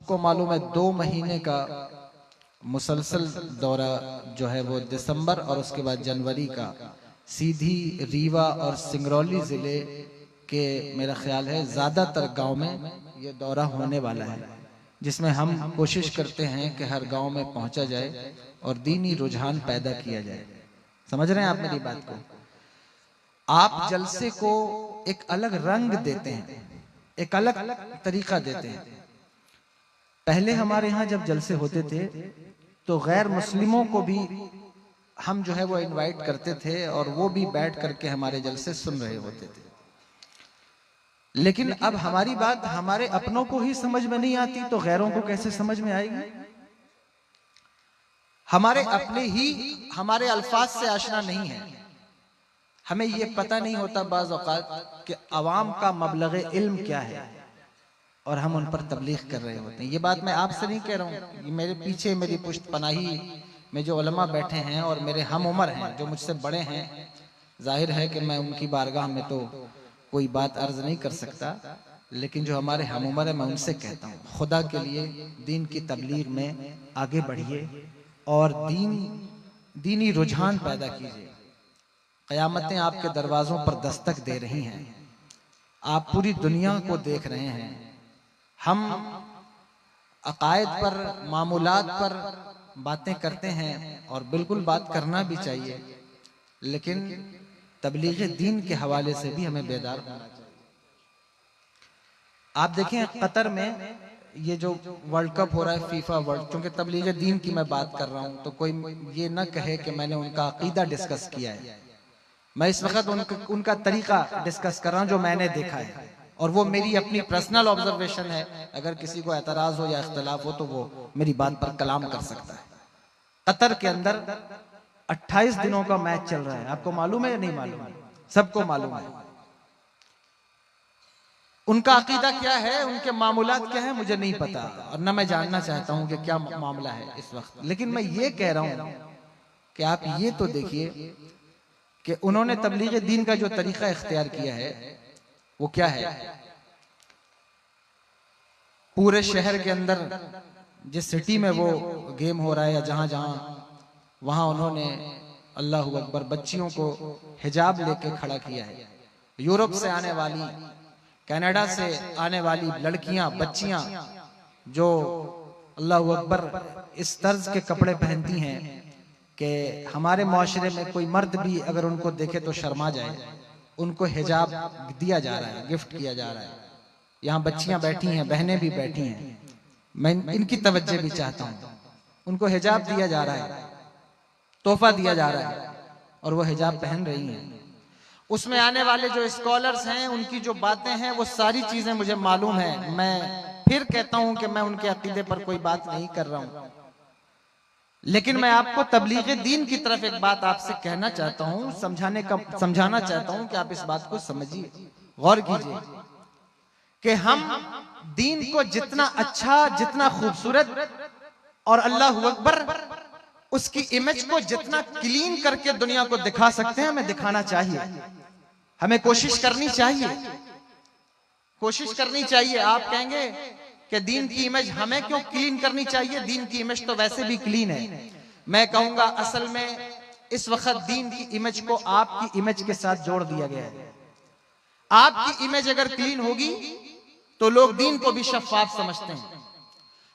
सबको मालूम है 2 महीने का मुसलसल दौरा जो है वो दिसंबर और उसके बाद जनवरी का सीधी रीवा और सिंगरौली जिले के मेरा ख्याल है ज्यादातर गांव में ये दौरा होने वाला है, जिसमें हम कोशिश करते हैं कि हर गांव में पहुंचा जाए और दीनी रुझान पैदा किया जाए। समझ रहे हैं आप मेरी बात को? आप जलसे को एक अलग रंग देते हैं, एक अलग तरीका देते हैं। पहले हमारे यहाँ जब जलसे होते थे तो गैर मुस्लिमों को भी हम जो है वो इनवाइट करते थे और वो भी बैठ करके हमारे जलसे सुन रहे होते थे। लेकिन अब हमारी बात हमारे अपनों को ही समझ में नहीं आती तो गैरों को कैसे समझ में आएगी? हमारे अपने ही हमारे अल्फाज से आशना नहीं है, हमें ये पता नहीं होता बाज़ औक़ात कि अवाम का मबलग़ इल्म क्या है और हम उन पर तबलीग कर रहे होते हैं। ये बात मैं आपसे नहीं कह रहा हूँ, ये मेरे पीछे मेरी पुश्त पनाही में जो उलमा बैठे हैं और मेरे हम उम्र हैं जो मुझसे बड़े हैं, जाहिर है कि मैं उनकी बारगाह में तो कोई बात अर्ज नहीं कर सकता, लेकिन जो हमारे हम उम्र है मैं उनसे कहता हूँ, खुदा के लिए दीन की तबलीग में आगे बढ़िए और दीनी रुझान पैदा कीजिए। क़यामतें आपके दरवाज़ों पर दस्तक दे रही हैं, आप पूरी दुनिया को देख रहे हैं। हम अकायद पर, मामूलात पर बातें करते हैं और बिल्कुल बात करना भी चाहिए, लेकिन तबलीग दीन के हवाले से भी हमें बेदार होना चाहिए। आप देखें कतर में ये जो वर्ल्ड कप हो रहा है, फीफा वर्ल्ड, क्योंकि तबलीग दीन की मैं बात कर रहा हूं तो कोई ये ना कहे कि मैंने उनका अकीदा डिस्कस किया है। मैं इस वक्त उनका तरीका डिस्कस कर रहा हूं जो मैंने देखा है और वो मेरी अपनी पर्सनल ऑब्जर्वेशन है। अगर किसी को एतराज हो या इख्तलाफ हो तो वो मेरी बात पर कलाम कर सकता है। कतर के अंदर 28 दिनों का मैच चल रहा है, आपको मालूम है या नहीं मालूम है? सबको मालूम है। उनका अकीदा क्या है, उनके मामूलात क्या है, मुझे नहीं पता और न मैं जानना चाहता हूं कि क्या मामला है इस वक्त। लेकिन मैं ये कह रहा हूं कि आप ये तो देखिए कि उन्होंने तबलीग दीन का जो तरीका इख्तियार किया है वो क्या है। पूरे शहर के अंदर जिस सिटी में वो गेम हो रहा है या जहां जहां, वहां उन्होंने अल्लाहु अकबर बच्चियों को हिजाब लेके खड़ा किया है। यूरोप से आने वाली, कनाडा से आने वाली लड़कियां, बच्चियां जो अल्लाहु अकबर इस तर्ज के कपड़े पहनती हैं कि हमारे माशरे में कोई मर्द भी अगर उनको देखे तो शर्मा जाए, उनको हिजाब दिया जा रहा है, गिफ्ट किया जा रहा है। यहाँ बच्चियां बैठी हैं, बहनें भी बैठी हैं, मैं इनकी तवज्जो भी चाहता हूँ। उनको हिजाब दिया जा रहा है, तोहफा दिया जा रहा है और वो हिजाब पहन रही हैं। उसमें आने वाले जो स्कॉलर्स हैं उनकी जो बातें हैं वो सारी चीजें मुझे मालूम है। मैं फिर कहता हूं कि मैं उनके अकीदे पर कोई बात नहीं कर रहा हूं, लेकिन मैं आपको तबलीग दीन की तरफ एक बात आपसे कहना चाहता हूं, समझाना चाहता हूं कि आप इस बात को समझिए, गौर कीजिए कि हम दीन को जितना अच्छा, जितना खूबसूरत और अल्लाहु अकबर उसकी इमेज को जितना क्लीन करके दुनिया को दिखा सकते हैं हमें दिखाना चाहिए, हमें कोशिश करनी चाहिए, कोशिश करनी चाहिए। आप कहेंगे कि दीन की इमेज हमें क्यों क्लीन करनी चाहिए, दीन की इमेज तो वैसे भी क्लीन है। मैं कहूंगा असल में इस वक्त दीन की इमेज को आपकी इमेज के साथ जोड़ दिया गया है। आपकी इमेज अगर क्लीन होगी तो लोग दीन को भी शफाफ समझते हैं,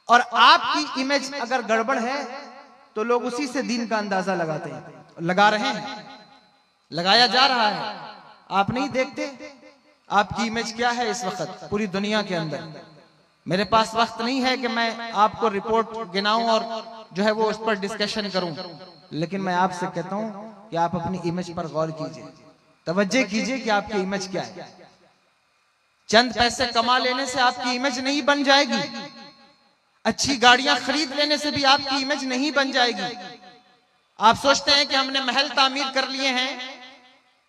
और आपकी इमेज अगर गड़बड़ है तो लोग उसी से दीन का अंदाजा लगाते हैं, लगा रहे हैं, लगाया जा रहा है। आप नहीं देखते आपकी इमेज क्या है इस वक्त पूरी दुनिया के अंदर। मेरे पास वक्त नहीं है कि मैं आपको रिपोर्ट गिनाऊं और जो है वो उस पर डिस्कशन करूं, लेकिन मैं आपसे कहता हूं कि आप अपनी इमेज पर गौर कीजिए, तवज्जो कीजिए कि आपकी इमेज क्या है। चंद पैसे कमा लेने से आपकी इमेज नहीं बन जाएगी, अच्छी गाड़ियां खरीद लेने से भी आपकी इमेज नहीं बन जाएगी। आप सोचते हैं कि हमने महल तामीर कर लिए हैं,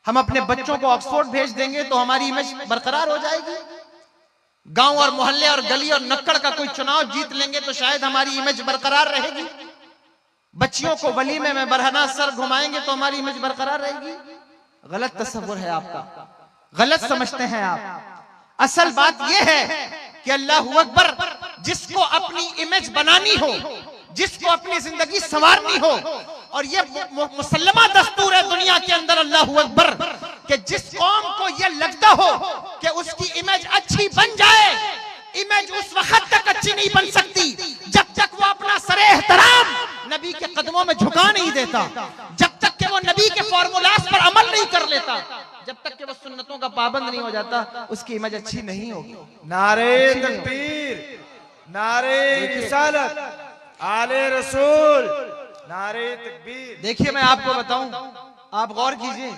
हम अपने बच्चों को ऑक्सफोर्ड भेज देंगे तो हमारी इमेज बरकरार हो जाएगी। गांव और मोहल्ले और गली और नक्कड़ का कोई चुनाव जीत लेंगे तो शायद हमारी इमेज बरकरार रहेगी। बच्चियों को वलीमे में बरहना सर घुमाएंगे तो हमारी इमेज बरकरार रहेगी। गलत तस्वुर है आपका, गलत समझते हैं आप। असल बात यह है कि अल्लाहु अकबर जिसको अपनी इमेज बनानी हो, जिसको अपनी जिंदगी संवारनी हो, और ये मुसल्लमा दस्तूर है दुनिया के अंदर, अल्लाहू अकबर, कि जिस कौम को ये लगता हो कि उसकी इमेज अच्छी बन जाए, इमेज उस वक्त तक अच्छी नहीं बन सकती जब तक वो अपना सरे एहतराम नबी के कदमों में झुका नहीं देता, जब तक कि वो नबी के फॉर्मूलास पर अमल नहीं कर लेता, जब तक कि वो सुन्नतों का पाबंद नहीं हो जाता, उसकी इमेज अच्छी नहीं होगी। नारे तकबीर, नारे रिसालत, आले रसूल, नारे तकबीर। देखिए मैं आपको बताऊं, आप गौर कीजिए,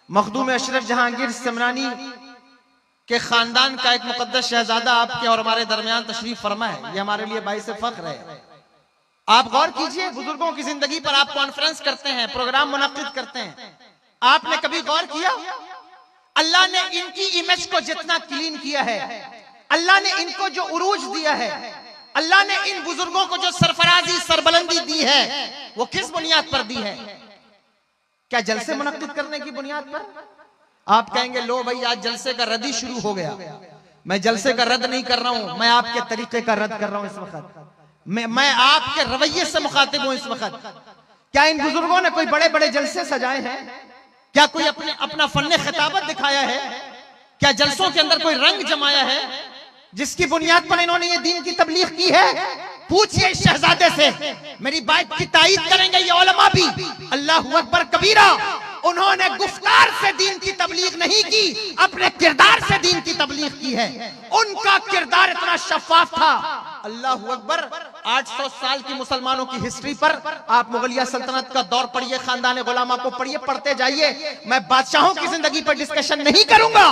मखदूम अशरफ जहांगीर समरानी के खानदान का एक मुकद्दस शहजादा आपके और हमारे दरमियान तशरीफ फरमा है, ये हमारे लिए बाइस फख्र है। आप गौर कीजिए, बुजुर्गों की जिंदगी पर आप कॉन्फ्रेंस करते हैं, प्रोग्राम मुनक्किद करते हैं, आपने कभी गौर किया अल्लाह ने इनकी इमेज को जितना क्लीन किया है, अल्लाह ने इनको जो उरूज दिया है, अल्लाह ने इन बुजुर्गों को जो सरफराजी सरबलंदी दी है, वो किस बुनियाद पर दी है? क्या जलसे मुनक्किद करने की बुनियाद पर? आप कहेंगे लो भाई आज जलसे का रद्द ही शुरू हो गया। मैं जलसे का रद्द नहीं कर रहा हूं, मैं आपके तरीके का रद्द कर रहा हूं इस वक्त, मैं आपके रवैये से मुखातिब हूं इस वक्त। क्या इन बुजुर्गों ने कोई बड़े बड़े जलसे सजाए हैं? क्या कोई अपना फन्ने खिताबत दिखाया है? क्या जलसों के अंदर कोई रंग जमाया है जिसकी बुनियाद पर इन्होंने ये दीन की तबलीग की है? पूछिए इस शहजादे से, मेरी बात की तायीद करेंगे ये उलमा भी। अल्लाहू अकबर कबीरा, उन्होंने गुफ्तार से दीन की तबलीग नहीं की, अपने किरदार से दीन की तबलीग की है। उनका किरदार इतना शफाफ था। अल्लाहू अकबर, 800 साल की मुसलमानों की हिस्ट्री पर आप मुगलिया सल्तनत का दौर पढ़िए, खानदान गुलामा को पढ़िए, पढ़ते जाइए। मैं बादशाहों की जिंदगी पर डिस्कशन नहीं करूंगा,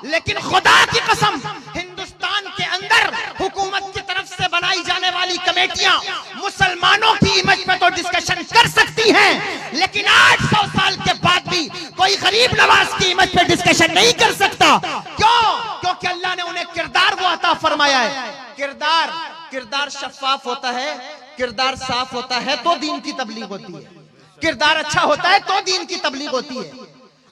लेकिन खुदा की कसम हिंदुस्तान के अंदर हुकूमत की तरफ से बनाई जाने वाली कमेटियां मुसलमानों की इमेज पे तो डिस्कशन कर सकती हैं, लेकिन 800 साल के बाद भी कोई गरीब नवाज की इमेज पे डिस्कशन नहीं कर सकता। क्यों? क्योंकि अल्लाह ने उन्हें किरदार वो अता फरमाया है। किरदार शफाफ होता है, किरदार साफ होता है तो दीन की तबलीग होती है, किरदार अच्छा होता है तो दीन की तबलीग होती है।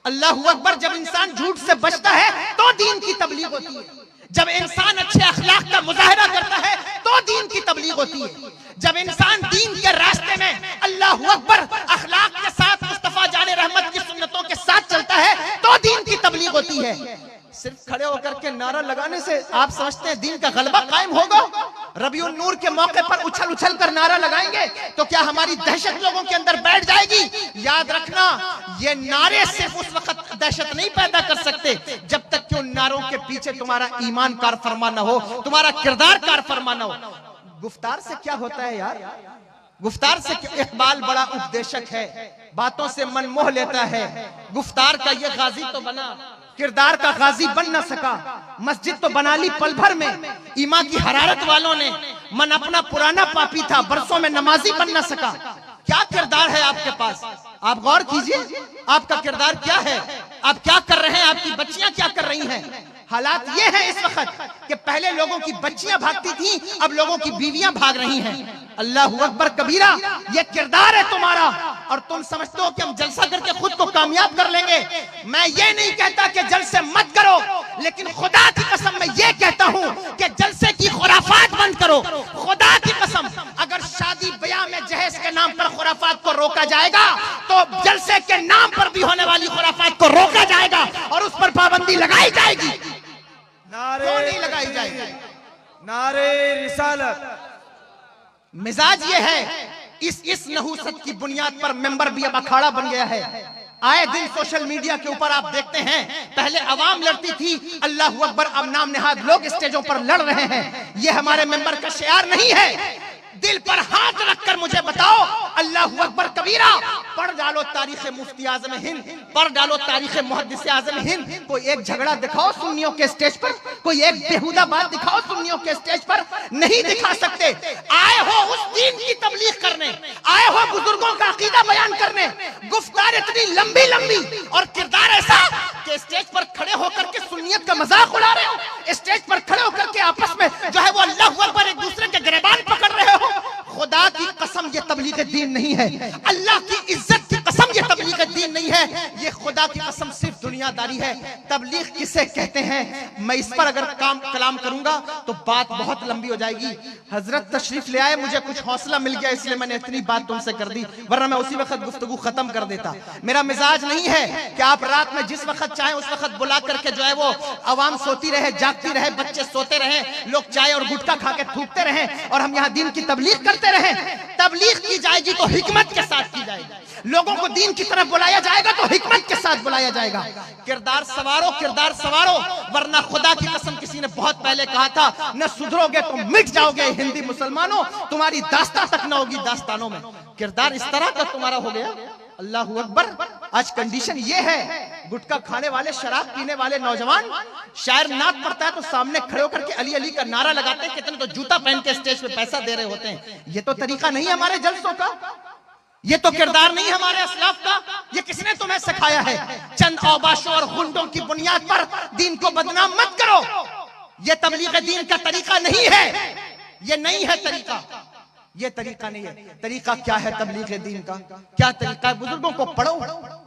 अल्लाहू अकबर, जब इंसान झूठ से बचता है तो दीन की तबलीग होती है, जब इंसान अच्छे अखलाक का मुजाहिरा करता है तो दीन की तबलीग होती है, जब इंसान दीन के रास्ते में अल्लाहू अकबर अखलाक के साथ मुस्तफा जाने रहमत की सुन्नतों के साथ चलता है तो दीन की तबलीग होती है। सिर्फ खड़े होकर के नारा लगाने से आप समझते हैं दीन का गलबा कायम होगा? रबीउन नूर के मौके पर उछल उछल कर नारा लगाएंगे तो क्या हमारी दहशत लोगों के अंदर बैठ जाएगी? याद रखना, ये नारे सिर्फ उस वक्त दहशत नहीं पैदा कर सकते जब तक कि उन नारों के पीछे तुम्हारा ईमान कार फरमा ना हो, तुम्हारा किरदार कार फरमा ना हो। गुफ्तार से क्या होता है यार? गुफ्तार से इकबाल बड़ा उपदेशक है, बातों से मन मोह लेता है। गुफ्तार का ये गाजी तो बना, किरदार का गाजी बन न सका। मस्जिद तो बना ली पल भर में, ईमान की हरारत वालों ने, मन अपना पुराना पापी था, बरसों में नमाजी बन न सका। क्या किरदार है आपके पास? आप गौर कीजिए, आपका किरदार क्या है? आप क्या कर रहे हैं? आपकी बच्चियां क्या कर रही हैं? हालात ये है इस वक्त कि पहले लोगों की बच्चियां भागती थी, अब लोगों की बीवियां भाग रही हैं। अल्लाहू अकबर कबीरा, ये किरदार है तुम्हारा, और तुम समझते हो कि हम जलसा करके खुद को कामयाब कर लेंगे। मैं ये नहीं कहता कि जलसे मत करो, लेकिन खुदा की कसम मैं ये कहता हूँ कि जलसे की खुराफात बंद करो। खुदा की कसम, अगर शादी ब्याह में जहेज के नाम पर खुराफात को रोका जाएगा तो जलसे के नाम पर भी होने वाली खुराफात को रोका जाएगा और उस पर पाबंदी लगाई जाएगी। नारे क्यों नहीं लगाई जाएगी? नारे रिसालत। मिजाज ये है, इस नहूसत की बुनियाद पर मेंबर भी अब अखाड़ा बन गया है। आए दिन सोशल मीडिया के ऊपर आप देखते हैं, पहले अवाम लड़ती थी, अल्लाहू अकबर, अब नाम नेहाद लोग स्टेजों पर लड़ रहे हैं। ये हमारे मेंबर का शियार नहीं है। दिल पर हाथ रखकर मुझे बताओ, अल्लाहू अकबर कबीरा, पढ़ डालो तारीख मुफ्ती आजम हिंद, पढ़ डालो तारीख मुहद्दिस आजम हिंद। कोई एक झगड़ा दिखाओ सुन्नियों के स्टेज पर, कोई एक बेहुदा बात दिखाओ सुन्नियों के स्टेज पर, नहीं दिखा सकते। आए हो उस दीन की तबलीग करने, आए हो बुजुर्गों का अकीदा बयान करने। गुफ्तार इतनी लंबी लंबी और किरदार ऐसा कि स्टेज पर खड़े होकर के सुन्नियत का मजाक उड़ा रहे हो, स्टेज पर खड़े होकर के आपस में जो है वो अल्लाहू अकबर एक दूसरे के गिरबान पकड़ रहे हो। खुदा की कसम ये तबलीग दीन नहीं है, अल्लाह की इज्जत की कसम ये तबलीग दीन नहीं है, ये खुदा की कसम सिर्फ दुनियादारी है। तबलीग किसे कहते हैं, मैं इस पर अगर कलाम करूंगा तो बात बहुत लंबी हो जाएगी। हजरत तशरीफ ले आए, मुझे कुछ हौसला मिल गया इसलिए मैंने इतनी बात तुमसे कर दी, वरना मैं उसी वक्त गुफ्तगू खत्म कर देता। मेरा मिजाज नहीं है कि आप रात में जिस वक्त चाहे उस वक्त बुला करके जो है वो आवाम सोती रहे, जागती रहे, बच्चे सोते रहे, लोग चाय और गुटखा खा के थूकते रहे और हम यहाँ दीन की तबलीग करते रहे। तबलीग की जाएगी तो हिकमत के साथ की जाएगी, लोगों को दीन की तरफ बुलाया जाएगा तो हिकमत के साथ बुलाया जाएगा। किरदार सवारो, किरदार सवारो, वरना खुदा की कसम किसी ने बहुत पहले कहा था, न सुधरोगे तो मिट जाओगे हिंदी मुसलमानों, तुम्हारी दास्तां तक न होगी दास्तानों में। किरदार इस तरह का तुम्हारा हो गया। अल्लाहू अकबर। आज कंडीशन ये है, गुटखा खाने वाले, शराब पीने वाले नौजवान, शायर नात पढ़ता है तो सामने खड़े होकर के अली अली का नारा लगाते हैं, कितने तो जूता पहन के स्टेज पे पैसा दे रहे होते हैं। ये तो तरीका नहीं हमारे जलसों का, ये तो किरदार नहीं हमारे असलाफ का। ये किसने तुम्हें सिखाया है? चंद औबाशों और गुंडों की बुनियाद पर दीन को बदनाम मत करो। ये तबलीग दीन का तरीका नहीं है, ये नहीं है तरीका, ये तरीका नहीं है। तरीका क्या है तबलीग दीन का? क्या तरीका है? बुजुर्गों को पढ़ो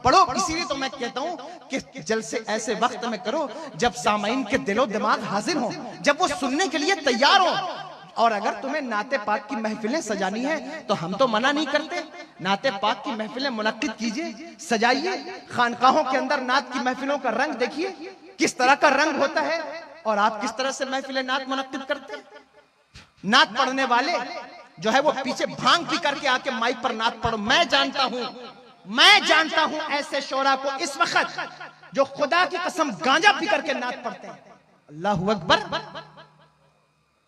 पढ़ो। इसीलिए तो मैं कहता हूं कि जलसे ऐसे वक्त में करो जब सामाइन के दिलो दिमाग हाजिर हो, जब वो सुनने के लिए तैयार हो। और अगर तुम्हें नाते पाक की महफिलें सजानी है तो हम तो मना नहीं करते, नाते पाक की महफिलें मुनक्किद कीजिए, सजाइए। खानकाहों के अंदर नात की महफिलों का रंग देखिए किस तरह का रंग होता है, और आप किस तरह से महफिलें नात मुनक्किद करते हैं। नात पढ़ने वाले जो है वो पीछे भांग पी करके आके माइक पर नात पढ़ो। मैं जानता हूं ऐसे शोरा को इस वक्त जो खुदा की कसम गांजा पी करके नात पढ़ते हैं। अल्लाहू अकबर।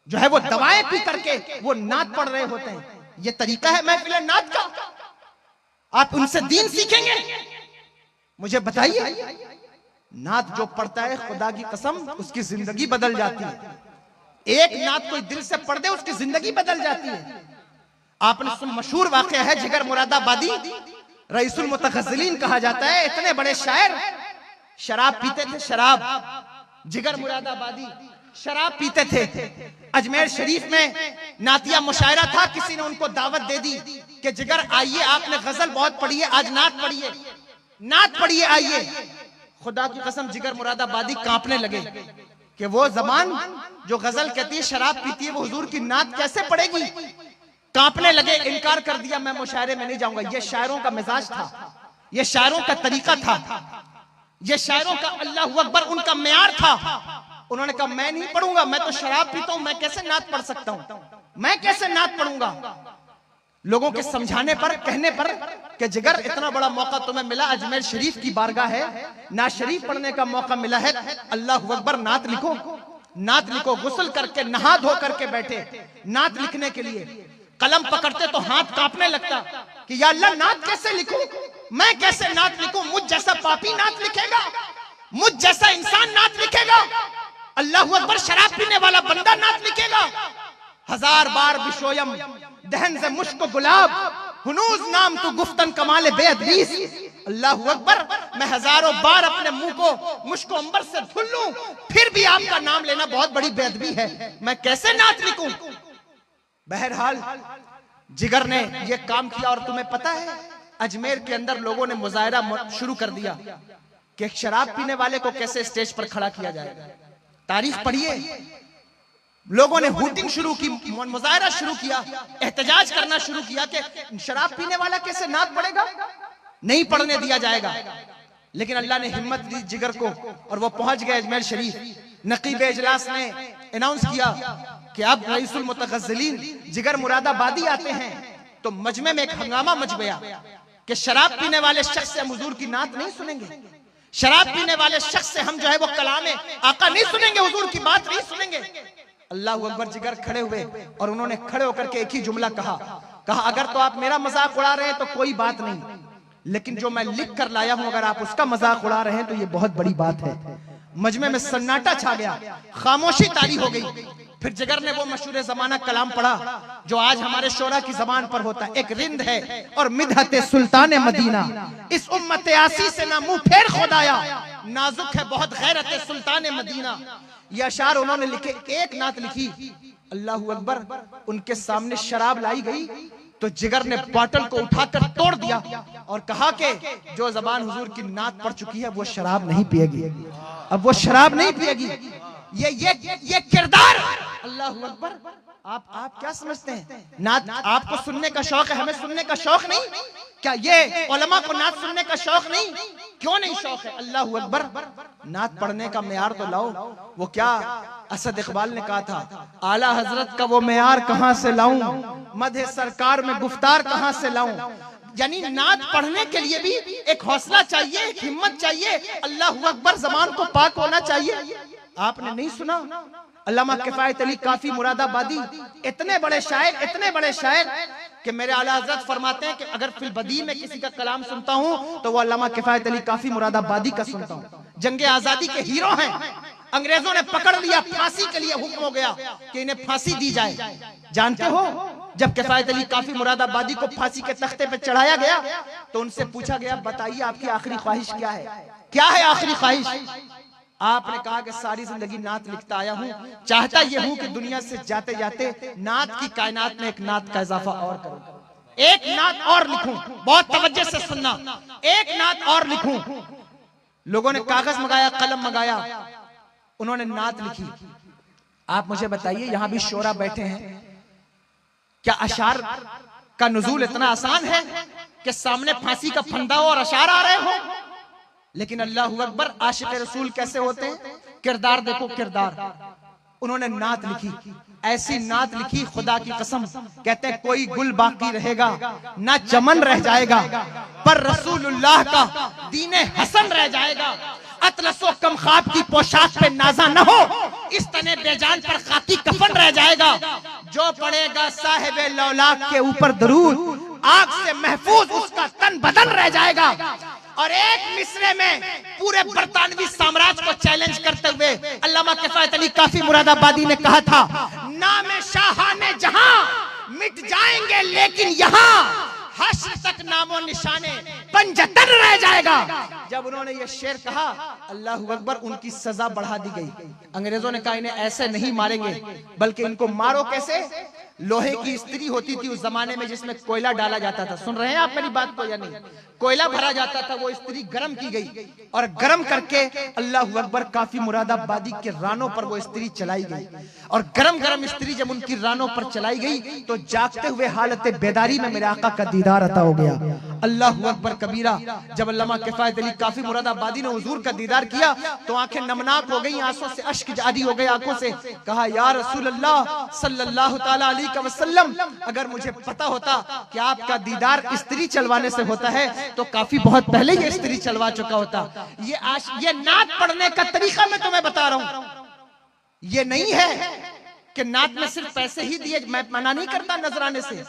जो है वो दवाएं पी करके वो नात पढ़ रहे होते हैं। ये तरीका है महफिल नात का? आप उनसे दीन सीखेंगे? मुझे बताइए। नात जो पढ़ता है खुदा की कसम उसकी जिंदगी बदल जाती है। एक नात कोई दिल से पढ़ दे उसकी जिंदगी बदल जाती है। आपने मशहूर वाकया है, जिगर मुरादाबादी रईसुल मुतगज़्ज़िलीन कहा जाता है, इतने बड़े शायर शराब पीते थे। शराब, जिगर मुरादाबादी शराब पीते थे। अजमेर शरीफ में नातिया मुशायरा था, किसी ने उनको दावत दे दी कि जिगर आइए, आपने गजल बहुत पढ़ी है, आज नात पढ़िए, नात पढ़िए आइए। खुदा की कसम जिगर मुरादाबादी कांपने लगे कि वो जबान जो गजल कहती है शराब पीती है वो हुजूर की नात कैसे पड़ेगी। कांपने लगे, इनकार कर दिया, मैं मुशायरे में नहीं जाऊंगा। ये शायरों का मिजाज था, ये शायरों का तरीका था, ये शायरों का अल्लाहू अकबर उनका मेयार था। उन्होंने कहा मैं नहीं पढ़ूंगा, मैं तो शराब पीता हूं, मैं कैसे नात पढ़ सकता हूं, मैं कैसे नात पढ़ूंगा। लोगों के समझाने पर, कहने पर कि जिगर इतना बड़ा मौका तुम्हें मिला, अजमेर शरीफ की बारगाह है, नात शरीफ पढ़ने का मौका मिला है, अल्लाहू अकबर नात लिखो, नात लिखो। गुस्ल करके नहा धो करके बैठे नात लिखने के लिए, कलम पकड़ते तो हाथ कांपने लगता कि या अल्लाह नात कैसे लिखूं, मैं कैसे नात लिखूं। मुझ जैसा पापी नात लिखेगा, मुझ जैसा इंसान नात लिखेगा, अल्लाहू अकबर शराब पीने वाला बंदा नात लिखेगा। हजार बार बिशोयम दहन से मुश्क गुलाब, हुनूज नाम तू गुफ्तन कमाले बेअदबीस। अल्लाहू अकबर, मैं हजारों बार अपने मुंह को मुश्को अंबर से धुल लूं, फिर भी आपका नाम लेना बहुत बड़ी बेअदबी है, मैं कैसे नात लिखूं। बहरहाल जिगर ने यह काम किया। और तुम्हें पता है अजमेर के अंदर लोगों ने मुजाहरा शुरू कर दिया कि शराब पीने वाले को कैसे स्टेज पर खड़ा किया जाएगा। तारीख पढ़िए, लोगों ने हूटिंग शुरू की, मुजाहरा शुरू किया, एहतजाज करना शुरू किया कि शराब पीने वाला कैसे नात पढ़ेगा, नहीं पढ़ने दिया जाएगा। लेकिन अल्लाह ने हिम्मत दी जिगर को और वो पहुंच गए अजमेर शरीफ। नकीब इजलास ने अनाउंस किया कि अब रईसुल मुतगज़्ज़िलीन जिगर मुरादाबादी आते हैं। तो मजमे में एक हंगामा मच गया कि शराब पीने वाले शख्स से हम हुजूर की नात नहीं सुनेंगे, शराब पीने वाले शख्स से हम जो है वो कलामे आका नहीं सुनेंगे, हुजूर की बात नहीं सुनेंगे। अल्लाहू अकबर। जिगर खड़े हुए और उन्होंने खड़े होकर के एक ही जुमला कहा अगर तो आप मेरा मजाक उड़ा रहे हैं तो कोई बात नहीं, लेकिन जो मैं लिख कर लाया हूं अगर आप उसका मजाक उड़ा रहे हैं तो ये बहुत बड़ी बात है। मजमे में सन्नाटा छा गया, खामोशी तारी हो गई। फिर जिगर ने वो मशहूर जमाना कलाम पढ़ा जो आज हमारे शोरा की जबान पर होता है। एक रिंद है और मिदहते सुल्तान मदीना, इस उम्मत आसी से ना मुंह फेर खुदाया, नाजुक है बहुत गैरत सुल्तान मदीना। ये अशार उन्होंने लिखे, एक नात लिखी। अल्लाहू अकबर। उनके सामने शराब लाई गई तो तो जिगर ने बॉटल को उठाकर तोड़ दिया और कहा कि जो जबान हुजूर की नाक पड़ चुकी है वो शराब नहीं पिएगी, अब वो शराब नहीं पिएगी। ये किरदार, अल्लाह अकबर। आप क्या समझते हैं? नात आपको सुनने का शौक है, हमें सुनने का शौक नहीं? क्या ये उलमा को नात सुनने का शौक नहीं? क्यों नहीं शौक है? अल्लाह अकबर। नात पढ़ने का मेयार तो लाओ। वो क्या असद इकबाल ने कहा था, आला हजरत का वो मेयार कहां से लाऊं, मधे सरकार में गुफ्तार कहां से लाऊं। यानी नात पढ़ने के लिए भी एक हौसला चाहिए, एक हिम्मत चाहिए। अल्लाह अकबर, ज़बान को पाक होना चाहिए। आपने नहीं सुना अल्लामा किफायत अली काफी मुरादाबादी, इतने बड़े शायर कि मेरे आला हजरत फरमाते हैं कि अगर फिलबदी में किसी का कलाम सुनता हूं तो वो अल्लामा किफायत अली काफी मुरादाबादी का सुनता हूं। जंगे आजादी के हीरो हैं, अंग्रेजों ने पकड़ लिया, फांसी के लिए हुक्म हो गया कि इन्हें फांसी दी जाए। जानते हो जब किफायत अली काफी मुरादाबादी को फांसी के तख्ते पे चढ़ाया गया तो उनसे पूछा गया, बताइए आपकी आखिरी ख्वाहिश क्या है? क्या है आखिरी ख्वाहिश? आपने कहा कि सारी जिंदगी नात लिखता आया हूं, चाहता यह हूं कि दुनिया से जाते जाते नात की कायनात में एक नात का इजाफा और करूं, एक नात और लिखूं। बहुत तवज्जो से सुनना, एक नात और लिखूं। लोगों ने कागज मंगाया, कलम मंगाया, उन्होंने नात लिखी। आप मुझे बताइए, यहां भी शोरा बैठे हैं, क्या अशार का नुज़ूल इतना आसान है कि सामने फांसी का फंदा हो और अशार आ रहे हो? लेकिन अल्लाह अकबर, आशिक रसूल कैसे होते हैं? किरदार देखो, किरदार। उन्होंने नात लिखी, ऐसी नात लिखी, खुदा की कसम, कहते हैं कोई गुल बाकी रहेगा ना चमन रह जाएगा, पर रसूलुल्लाह का दीने हसन रह जाएगा। अतलसो कम ख्वाब की पोशाक पे नाजा न हो, इस तने बेजान पर खाकी कफन रह जाएगा। जो पढ़ेगा साहिबे लौलाक के ऊपर दरूद, आग से महफूज उसका तन बदन रह जाएगा। और एक मिसरे में पूरे बरतानवी साम्राज्य को चैलेंज करते हुए अल्लामा किफायत अली काफी मुरादाबादी ने कहा था, नामे शाहाने जहां मिट जाएंगे लेकिन यहाँ हश्र तक नामो निशाने पंजतन रह जाएगा। जब उन्होंने ये शेर कहा, अल्लाह अकबर, उनकी सजा बढ़ा दी गई। अंग्रेजों ने कहा इन्हें ऐसे नहीं मारेंगे, बल्कि इनको मारो कैसे? लोहे की इस्त्री होती थी उस जमाने में जिसमें कोयला डाला जाता था। सुन रहे हैं आप मेरी बात को या नहीं? कोयला भरा जाता था, वो इस्त्री गर्म की गई और गर्म करके अल्लाह अकबर काफी मुरादाबादी के रानों पर वो इस्त्री चलाई गई। और गरम गरम इस्त्री जब उनकी रानों पर चलाई गई तो जागते हुए हालत बेदारी में मेरे आका का दीदार अता हो गया। अल्लाह अकबर कबीरा। जब अल्लामा किफायत अली काफी मुरादाबादी ने हुजूर का दीदार किया तो आंखें नमनाक हो गई, आंसू से अश्क जारी हो गए आंखों से। कहा, या रसूल अल्लाह सल्लल्लाहु ताला अलैहि वसल्लम, अगर मुझे पता होता कि आपका दीदार इस्त्री चलवाने से होता है तो काफी बहुत पहले ये इस्त्री चलवा चुका होता। ये नात पढ़ने का तरीका मैं तुम्हें बता रहा हूं। ये नहीं है कि नात में सिर्फ पैसे ही दिए, मैं मना नहीं करता नजराने से,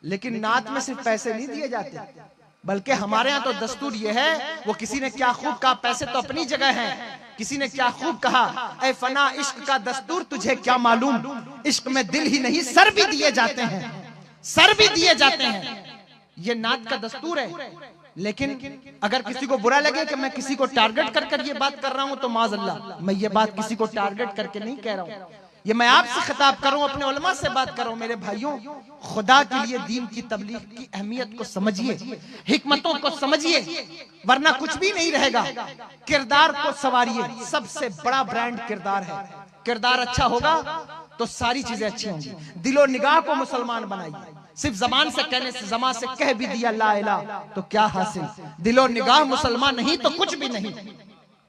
लेकिन नात में सिर्फ पैसे नहीं दिए जाते, बल्कि हमारे यहाँ तो दस्तूर ये है, वो किसी ने क्या खूब कहा, पैसे तो अपनी जगह हैं। किसी ने क्या खूब कहा, ऐ फना इश्क का दस्तूर तुझे क्या मालूम, इश्क में दिल ही नहीं सर भी दिए जाते हैं, सर भी दिए जाते हैं। ये नात का दस्तूर है। लेकिन अगर किसी को बुरा लगे कि मैं किसी को टारगेट कर कर ये बात कर रहा हूं तो माज़अल्लाह, मैं ये बात किसी को टारगेट करके नहीं कह रहा हूं। ये मैं आपसे खिताब कर रहा हूं, अपने उलमा से बात कर रहा हूं। मेरे भाइयों, खुदा के लिए दीन की तबलीग की अहमियत को समझिए, हिकमतों को समझिए, वरना कुछ भी नहीं रहेगा। किरदार को सवारिए, सबसे बड़ा ब्रांड किरदार है। किरदार अच्छा होगा तो सारी चीजें अच्छी होंगी। दिलो निगाह को मुसलमान बनाइए। सिर्फ जबान से कहने से, जबान से कह भी दिया ला इलाह तो क्या हासिल, दिलो निगाह मुसलमान नहीं तो कुछ भी नहीं,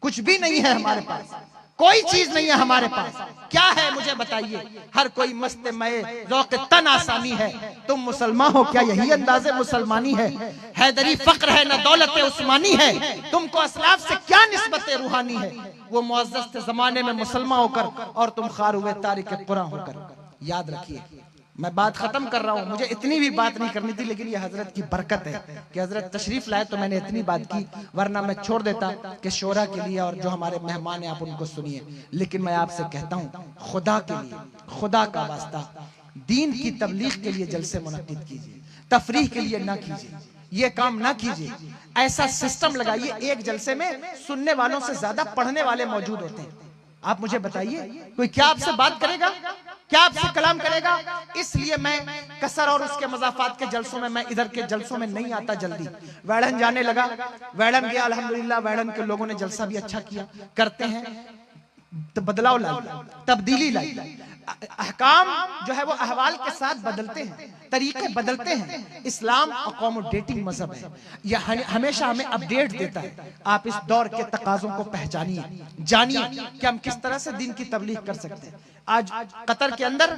कुछ भी नहीं है हमारे पास, कोई चीज नहीं है हमारे पास। क्या है मुझे बताइए? हर कोई मस्त मए ज़ौक़ तन आसानी है, तुम मुसलमान हो क्या यही अंदाज़े मुसलमानी है? हैदरी फक्र है न दौलत उस्मानी है, तुमको असलाफ से क्या निस्बत रूहानी है? वो मुअज़्ज़ज़ थे ज़माने में मुसलमान होकर और तुम खार हुए तारिक पुरा होकर। याद रखिए, मैं बात खत्म कर रहा हूं, मुझे इतनी भी बात नहीं करनी थी, लेकिन ये हजरत की बरकत है कि हजरत तशरीफ लाए तो मैंने इतनी बात की, वरना मैं छोड़ देता कि शोरा के लिए और जो हमारे मेहमान हैं आप उनको सुनिए। लेकिन मैं आपसे कहता हूं, खुदा के लिए, खुदा का वास्ता, दीन की तबलीग के लिए जलसे मुनक्किद कीजिए, तफरीह के लिए ना कीजिए, ये काम ना कीजिए। ऐसा सिस्टम लगाइए, एक जलसे में सुनने वालों से ज्यादा पढ़ने वाले मौजूद होते हैं। आप मुझे बताइए, कोई क्या आपसे बात करेगा? क्या आपसे कलाम करेगा? इसलिए मैं कसर और उसके मजाफात के जलसों में, मैं इधर के जलसों में नहीं आता जल्दी। वैड़न जाने लगा, वैड़न गया, अल्हम्दुलिल्लाह वैड़न के लोगों ने जलसा भी अच्छा किया, करते हैं तो बदलाव लाई, तब्दीली लाई। अहकाम जो है वो अहवाल के साथ बदलते हैं, तरीके बदलते हैं। इस्लाम अकोमोडेटिंग मजहब है, यह हमेशा हमें अपडेट देता है। आप इस दौर के तकाजों को पहचानिए, जानिए कि हम किस तरह से दीन की तबलीग कर सकते हैं। आज कतर के अंदर,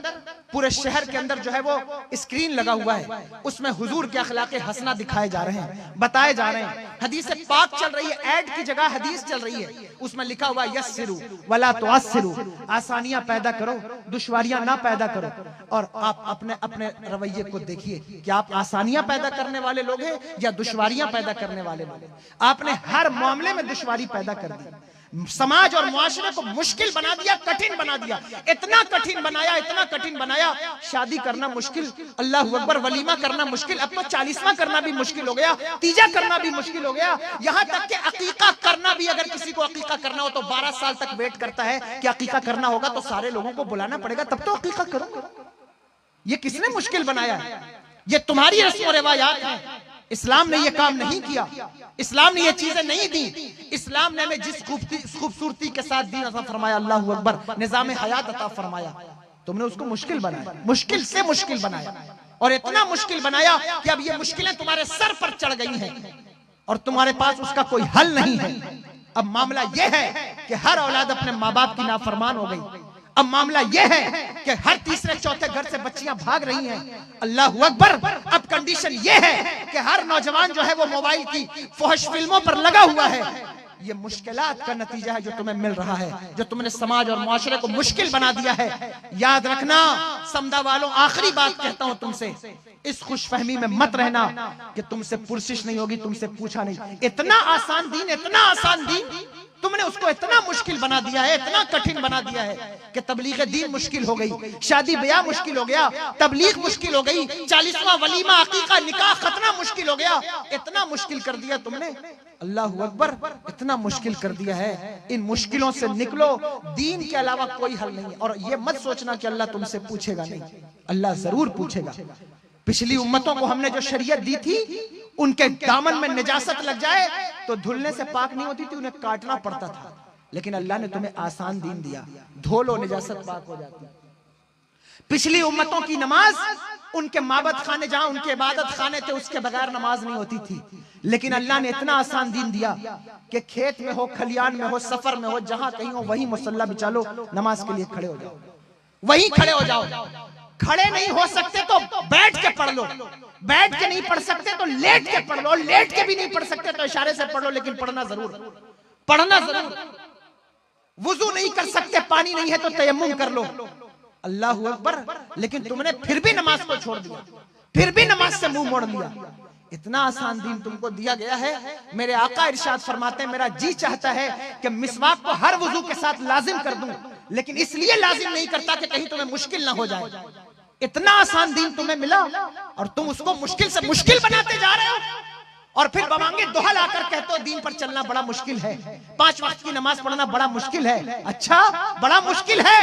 पूरे शहर के अंदर जो है वो स्क्रीन लगा हुआ है, उसमें हुजूर के अखलाके हसना दिखाए जा रहे हैं, बताए जा रहे हैं। हदीस पाक चल रही है, ऐड की जगह हदीस चल रही है, उसमें लिखा हुआ यस्सिरू वला तुअस्सिरू, आसानियां पैदा करो, दुश्वारियां ना पैदा करो। और आप अपने अपने रवैये को देखिए कि आप आसानियां पैदा करने वाले लोग हैं या दुश्वारियां पैदा करने वाले लोग। आपने हर मामले में दुश्वारी पैदा कर दी, समाज और मुआशरे को मुश्किल बना दिया, कठिन बना दिया, इतना कठिन बनाया, इतना कठिन बनाया। शादी करना मुश्किल, अल्लाह अकबर, वलीमा करना मुश्किल, अब तो 40वां करना भी मुश्किल हो गया, तीजा करना भी मुश्किल हो गया। यहां तक कि अकीका करना भी, अगर किसी को अकीका करना हो तो 12 साल तक वेट करता है कि अकीका करना होगा तो सारे लोगों को बुलाना पड़ेगा तब तो अकीका करूंगा। ये किसने मुश्किल बनाया है? ये तुम्हारी रस्म और रिवायात है। इस्लाम ने ये काम नहीं किया, इस्लाम ने ये चीजें नहीं दी। इस्लाम ने हमें जिस खूबसूरती के साथ दीन अता फरमाया, अल्लाहू अकबर, निजाम हयात अता फरमाया, तुमने उसको मुश्किल बनाया, मुश्किल से मुश्किल बनाया। और इतना मुश्किल बनाया कि अब ये मुश्किलें तुम्हारे सर पर चढ़ गई हैं और तुम्हारे पास उसका कोई हल नहीं है। अब मामला यह है कि हर औलाद अपने माँ बाप की नाफरमान हो गई। अब मामला यह है कि हर तीसरे चौथे घर से बच्चियां भाग रही हैं। अल्लाहू अकबर, अब कंडीशन यह है कि हर नौजवान जो है वो मोबाइल की फहश फिल्मों पर लगा हुआ है। ये मुश्किलात का नतीजा है जो तुम्हें मिल रहा है, जो तुमने समाज और मुआशरे को मुश्किल बना दिया है। याद रखना समदा वालों, आखिरी बात कहता हूं तुमसे, इस खुशफहमी में मत रहना कि तुमसे पुरसिश नहीं होगी, तुमसे पूछा नहीं। इतना आसान दीन, इतना आसान दीन, तुमने उसको इतना मुश्किल बना दिया है, इतना कठिन बना दिया है कि तबलीग दीन मुश्किल हो गई, शादी ब्याह मुश्किल हो गया, तबलीग मुश्किल हो गई, 40वां वलीमा, अकीका, निकाह, खतना मुश्किल हो गया। इतना मुश्किल कर दिया तुमने, अल्लाहू अकबर, इतना मुश्किल कर दिया है। इन मुश्किलों से निकलो, दीन के अलावा कोई हल नहीं है। और ये मत सोचना कि अल्लाह तुमसे पूछेगा, नहीं, अल्लाह जरूर पूछेगा। पिछली उम्मतों को हमने जो शरीयत दी थी, उनके दामन में निजासत लग जाए तो धुलने से पाक नहीं होती थी, उन्हें काटना पड़ता था। लेकिन अल्लाह ने तुम्हें आसान दीन दिया, धो लो, निजासत पाक हो जाती। पिछली उम्मतों की नमाज, उनके माबद खाने जहां उनके इबादत खाने थे, उसके बगैर नमाज नहीं होती थी। लेकिन अल्लाह ने इतना आसान दीन दिया कि खेत में हो, खलियान में हो, सफर में हो, जहां कहीं हो, वहीं मुसल्ला बिछा लो, नमाज के लिए खड़े हो जाओ, वहीं खड़े हो जाओ। खड़े नहीं हो सकते तो बैठ के पढ़ लो, बैठ के नहीं पढ़ सकते तो लेट के पढ़ लो, लेट के भी नहीं पढ़ सकते तो इशारे से पढ़ लो, लेकिन पढ़ना जरूर, पढ़ना जरूर। वुजू नहीं कर सकते, पानी नहीं है तो तयम्मुम कर लो, अल्लाहू अकबर। लेकिन तुमने फिर भी नमाज को छोड़ दिया, फिर भी नमाज से मुंह मोड़ लिया। इतना आसान दीन तुमको दिया गया है। मेरे आका इरशाद फरमाते हैं, मेरा जी चाहता है कि मिसवाक को हर वुजू के साथ लाजिम कर दूं, लेकिन इसलिए लाजिम नहीं करता कि कहीं तुम्हें मुश्किल ना हो जाए। इतना आसान दीन तुम्हें मिला और तुम उसको मुश्किल से मुश्किल बनाते जा रहे हो। और फिर बवांगे दोहल आकर कहते हो दीन पर चलना बड़ा मुश्किल है, 5 वक्त की नमाज पढ़ना बड़ा मुश्किल है। अच्छा, बड़ा मुश्किल है,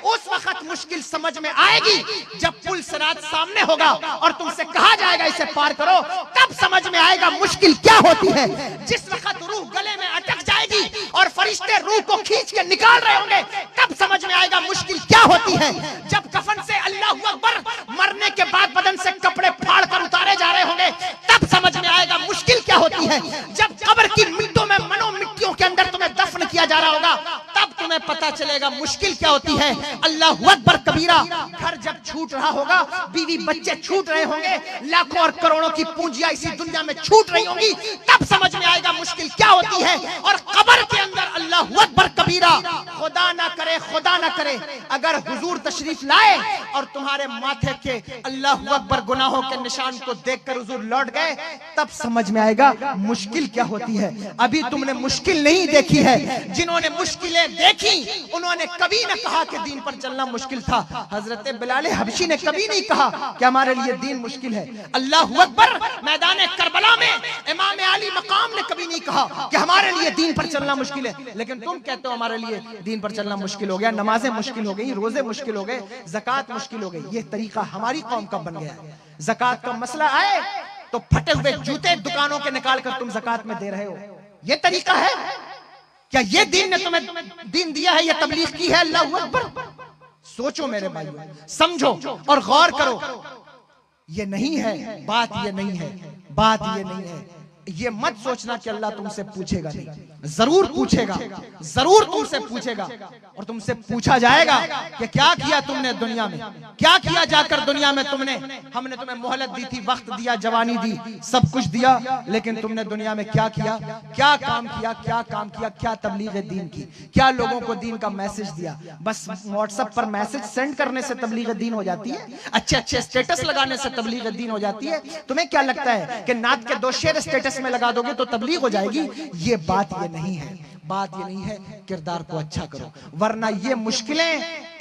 उस वक्त मुश्किल समझ में आएगी जब पुल सिरात सामने होगा और तुमसे कहा जाएगा इसे पार करो, तब समझ में आएगा मुश्किल क्या होती है। जिस वक्त रूह गले में अटक जाएगी और फरिश्ते रूह को खींच के निकाल रहे होंगे, तब समझ में आएगा मुश्किल क्या होती है। जब कफन से अल्लाहू अकबर, मरने के बाद बदन से कपड़े फाड़ कर उतारे जा रहे होंगे, तब समझ में आएगा मुश्किल क्या होती है। जब कब्र की मिट्टियों में, मनो मिट्टियों के अंदर तुम्हें दफन किया जा रहा होगा, तब तुम्हें पता चलेगा मुश्किल क्या होती है। अल्लाहू अकबर कबीरा। घर जब छूट रहा होगा, बीवी बच्चे छूट रहे होंगे, लाखों और करोड़ों की पूंजियां इसी दुनिया में छूट रही होंगी, तब समझ में आएगा मुश्किल क्या होती है। और कब्र के अंदर अल्लाहू अकबर कबीरा, खुदा ना करे, खुदा ना करे, अगर हुजूर तशरीफ लाए और तुम्हारे माथे के अल्लाहू अकबर गुनाहों के निशान को देखकर हुजूर लौट गए, तब समझ में आएगा मुश्किल क्या होती है। अभी तुमने मुश्किल नहीं देखी है। जिन्होंने मुश्किलें देखी उन्होंने कभी ना कहा कि दीन पर चलना मुश्किल था। हजरत बिलाल हबशी हबशी ने कभी नहीं कहा कि हमारे लिए दीन मुश्किल है। अल्लाह अकबर, मैदान करबला में इमाम अली मकाम ने कभी नहीं कहा कि हमारे लिए दीन पर चलना मुश्किल है। लेकिन तुम कहते हो हमारे लिए दीन पर चलना मुश्किल हो गया, नमाजें मुश्किल हो गई, रोजे मुश्किल हो गए, ज़कात मुश्किल हो गई। ये तरीका हमारी कौम का बन गया है। ज़कात का मसला आए तो फटे हुए जूते दुकानों के निकाल कर तुम ज़कात में दे रहे हो। ये तरीका है क्या? ये दीन ने तुम्हें दीन दिया है, ये तबलीग की है? अल्लाह अकबर। सोचो मेरे भाइयों, समझो और गौर करो। ये नहीं है बात, ये नहीं है बात, ये नहीं है। ये मत सोचना कि अल्लाह तुमसे पूछेगा नहीं, जरूर पूछेगा, जरूर तुमसे पूछेगा। और तुमसे पूछा जाएगा कि क्या किया तुमने दुनिया में, क्या किया जाकर दुनिया में तुमने। हमने तुम्हें मोहलत दी थी, वक्त दिया, जवानी दी, सब कुछ दिया, लेकिन तुमने दुनिया में क्या किया, क्या काम किया, क्या काम किया, क्या तबलीग दीन की, क्या लोगों को दीन का मैसेज दिया। बस व्हाट्सएप पर मैसेज सेंड करने से तबलीग दीन हो जाती है? अच्छे अच्छे स्टेटस लगाने से तबलीग दीन हो जाती है? तुम्हें क्या लगता है कि नात के 2 शेर स्टेटस में लगा दोगे तो तबलीग हो जाएगी? ये बात ये नहीं है, बात ये नहीं है। किरदार को अच्छा करो, वरना ये मुश्किलें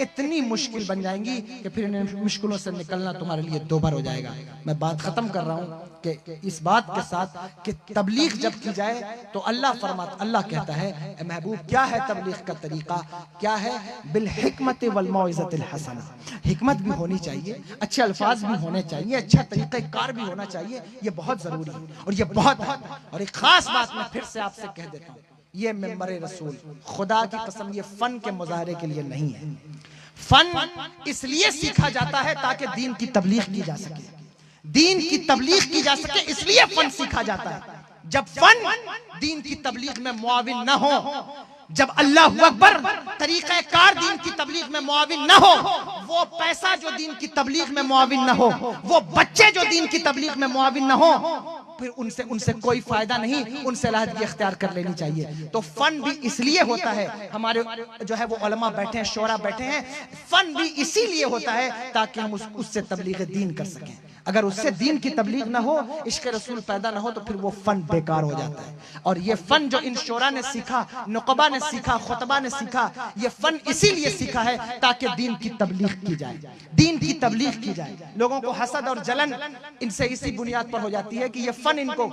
इतनी मुश्किल बन जाएंगी कि फिर इन मुश्किलों से निकलना तुम्हारे लिए दोबार हो जाएगा। मैं बात खत्म कर रहा हूं कि इस बात के साथ कि तबलीग जब की जाए तो अल्लाह कहता है, ए महबूब क्या है तबलीग का तरीका, क्या है? बिल हिकमत वल मौइज़तिल हसना। हिकमत भी होनी चाहिए, अच्छे अल्फाज भी होने चाहिए, अच्छा तरीक़ाकार भी होना चाहिए। ये बहुत जरूरी है और ये बहुत है। और एक खास बात मैं फिर से आपसे कह देता हूं, ये मिंबर रसूल खुदा की कसम ये फन के मुजाहरे के लिए नहीं है। फन इसलिए सीखा जाता है ताकि दीन की तबलीग की जा सके, दीन की तबलीग की जा सके, इसलिए फन सीखा जाता है। जब फन दीन की तबलीग में मुआविन न हो, जब अल्लाह अकबर तरीक़ाकार दीन की तबलीग में मुआविन न हो, वो पैसा जो दीन की तबलीग में मुआविन न हो, वो बच्चे जो दीन की तबलीग में मुआविन न हो, फिर उनसे कोई फायदा नहीं, उनसे अलहदगी इख्तियार कर लेनी चाहिए। तो फन भी इसलिए होता है, हमारे जो है वो उलमा बैठे हैं, शोरा बैठे हैं, फन भी इसीलिए होता है ताकि हम उससे तबलीग दीन कर सकें। अगर उससे दीन की तबलीग ना हो, इश्क रसूल पैदा ना हो, तो फिर वो फन बेकार हो जाता है। और ये फन जो इन शोरा ने सीखा, नुकबा ने सीखा, खुतबा ने सीखा, ये फन इसीलिए सीखा है ताकि दीन की तबलीग की जाए, दीन की तबलीग की जाए। लोगों को हसद और जलन इनसे इसी बुनियाद पर हो जाती है कि ये फन इनको,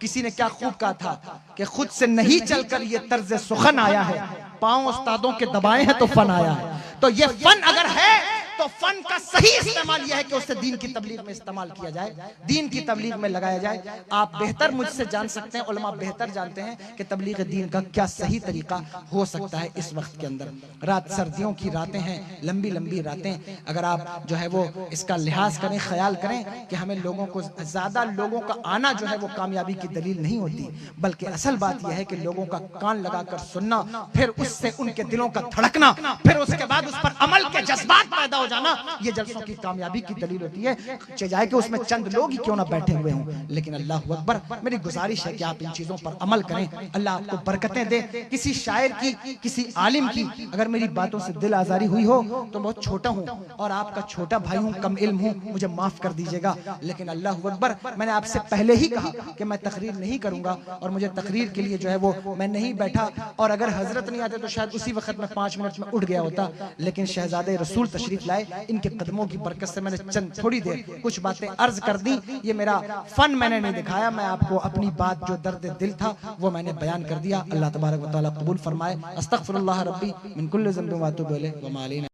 किसी ने क्या खूब कहा था कि खुद से नहीं चलकर ये तर्ज सुखन आया है, पांव उस्तादों के दबाए हैं तो फन आया है। तो ये फन अगर है तो फन का सही इस्तेमाल यह है कि उससे दीन की तबलीग में इस्तेमाल किया जाए, दीन की तबलीग में लगाया जाए। आप बेहतर मुझसे जान सकते हैं, उलमा बेहतर जानते हैं कि तबलीग दीन का क्या सही तरीका हो सकता है इस वक्त के अंदर। रात सर्दियों की रातें हैं, लंबी लंबी रातें, अगर आप जो है वो इसका लिहाज करें, ख्याल करें कि हमें लोगों को, ज्यादा लोगों का आना जो है वो कामयाबी की दलील नहीं होती, बल्कि असल बात यह है कि लोगों का कान लगाकर सुनना, फिर उससे उनके दिलों का धड़कना, फिर उसके बाद उस पर अमल के जज्बात पैदा हो जाना, ये जलसों की कामयाबी की दलील होती है। चाहे कि उसमें चंद लोग ही क्यों ना बैठे हुए हों, लेकिन अल्लाह अकबर, मेरी गुजारिश है कि आप इन चीजों पर अमल करें। अल्लाह आपको बरकतें दे। किसी शायर की, किसी आलिम की अगर मेरी बातों से दिल आजारी हुई हो तो बहुत छोटा हूं और आपका छोटा भाई हूं, कम इल्म हूं, मुझे माफ कर दीजिएगा। लेकिन अल्लाह अकबर, मैंने आपसे पहले ही कहा कि मैं तकरीर नहीं करूंगा और मुझे तकरीर के लिए जो है वो मैं नहीं बैठा, और अगर हजरत नहीं आते तो शायद उसी वक्त में 5 मिनट में उठ गया होता। लेकिन शहजादे रसूल तशरीफ लाए, इनके कदमों की बरकत से मैंने चंद थोड़ी देर कुछ बातें अर्ज कर दी। ये मेरा फन मैंने नहीं दिखाया, मैं आपको अपनी बात जो दर्द दिल था वो मैंने बयान कर दिया। अल्लाह तबारक व तआला कबूल फरमाए। अस्तगफिरुल्लाह रब्बी मिन कुल्लि ज़ंबिन व अतूबु इलैह व मा अलैना।